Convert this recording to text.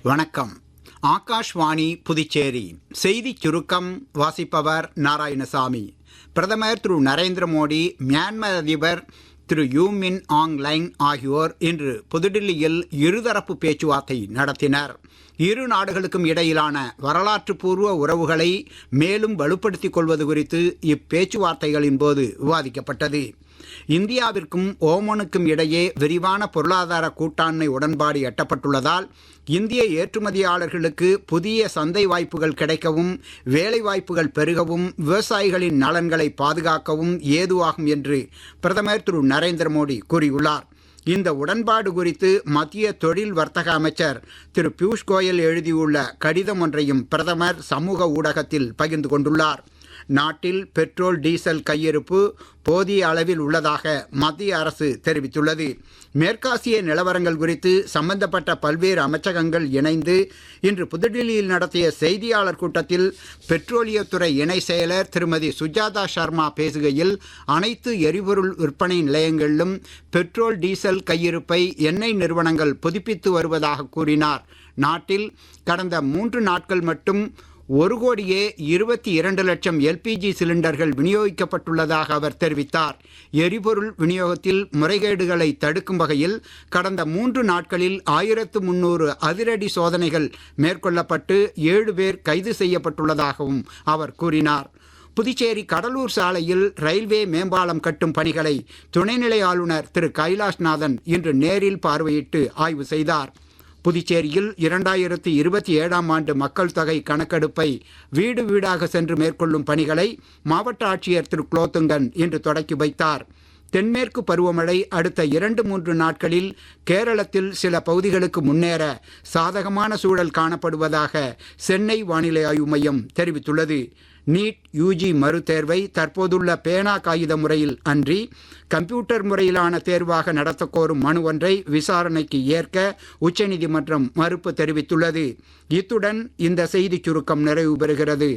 வணக்கம். ஆகாஷ்வாணி புதுச்சேரி செய்திச் சுருக்கம் வாசிப்பவர் நாராயணசாமி. பிரதமர் திரு நரேந்திர மோடி, மியான்மர் அதிபர் திரு யூ மின் ஆங் லைங் ஆகியோர் இன்று புதுடில்லியில் இருதரப்பு பேச்சுவார்த்தை நடத்தினர். இரு நாடுகளுக்கும் இடையிலான வரலாற்று பூர்வ உறவுகளை மேலும் வலுப்படுத்திக் கொள்வது குறித்து இப்பேச்சுவார்த்தைகளின் போது விவாதிக்கப்பட்டது. இந்தியாவிற்கும் ஓமனுக்கும் இடையே விரிவான பொருளாதார கூட்டாண்மை உடன்பாடு எட்டப்பட்டுள்ளதால் இந்திய ஏற்றுமதியாளர்களுக்கு புதிய சந்தை வாய்ப்புகள் கிடைக்கவும், வேலை வாய்ப்புகள் பெருகவும், விவசாயிகளின் நலன்களை பாதுகாக்கவும் ஏதுவாகும் என்று பிரதமர் திரு நரேந்திர மோடி கூறியுள்ளார். இந்த உடன்பாடு குறித்து மத்திய தொழில் வர்த்தக அமைச்சர் திரு பியூஷ் கோயல் எழுதியுள்ள கடிதம் ஒன்றையும் பிரதமர் சமூக ஊடகத்தில் பகிர்ந்து கொண்டுள்ளார். நாட்டில் பெட்ரோல், டீசல் கையிருப்பு போதிய அளவில் உள்ளதாக மத்திய அரசு தெரிவித்துள்ளது. மேற்காசிய நிலவரங்கள் குறித்து சம்பந்தப்பட்ட பல்வேறு அமைச்சகங்கள் இணைந்து இன்று புதுடில்லியில் நடத்திய செய்தியாளர் கூட்டத்தில் பெட்ரோலியத்துறை இணை செயலர் திருமதி சுஜாதா சர்மா பேசுகையில், அனைத்து எரிபொருள் விற்பனை நிலையங்களிலும் பெட்ரோல், டீசல் கையிருப்பை எண்ணெய் நிறுவனங்கள் புதுப்பித்து வருவதாக கூறினார். நாட்டில் கடந்த 3 நாட்கள் மட்டும் 1,22,00,000 LPG சிலிண்டர்கள் விநியோகிக்கப்பட்டுள்ளதாக அவர் தெரிவித்தார். எரிபொருள் விநியோகத்தில் முறைகேடுகளை தடுக்கும் வகையில் கடந்த 3 நாட்களில் 1300 அதிரடி சோதனைகள் மேற்கொள்ளப்பட்டு 7 பேர் கைது செய்யப்பட்டுள்ளதாகவும் அவர் கூறினார். புதுச்சேரி கடலூர் சாலையில் ரயில்வே மேம்பாலம் கட்டும் பணிகளை துணைநிலை ஆளுநர் திரு கைலாஷ்நாதன் இன்று நேரில் பார்வையிட்டு ஆய்வு செய்தார். புதுச்சேரியில் 2027ஆம் ஆண்டு மக்கள் தொகை கணக்கெடுப்பை வீடு வீடாக சென்று மேற்கொள்ளும் பணிகளை மாவட்ட ஆட்சியர் திரு குலோத்துங்கன் இன்று தொடக்கி வைத்தார். தென்மேற்கு பருவமழை அடுத்த 2-3 நாட்களில் கேரளத்தில் சில பகுதிகளுக்கு முன்னேற சாதகமான சூழல் காணப்படுவதாக சென்னை வானிலை ஆய்வு மையம் தெரிவித்துள்ளது. நீட் யூஜி மறுதேர்வை தற்போதுள்ள பேனா காகித முறையில் அன்றி கம்ப்யூட்டர் முறையிலான தேர்வாக நடத்த கோரும் மனு ஒன்றை விசாரணைக்கு ஏற்க உச்சநீதிமன்றம் மறுப்பு தெரிவித்துள்ளது. இத்துடன் இந்த செய்திச் சுருக்கம் நிறைவு பெறுகிறது.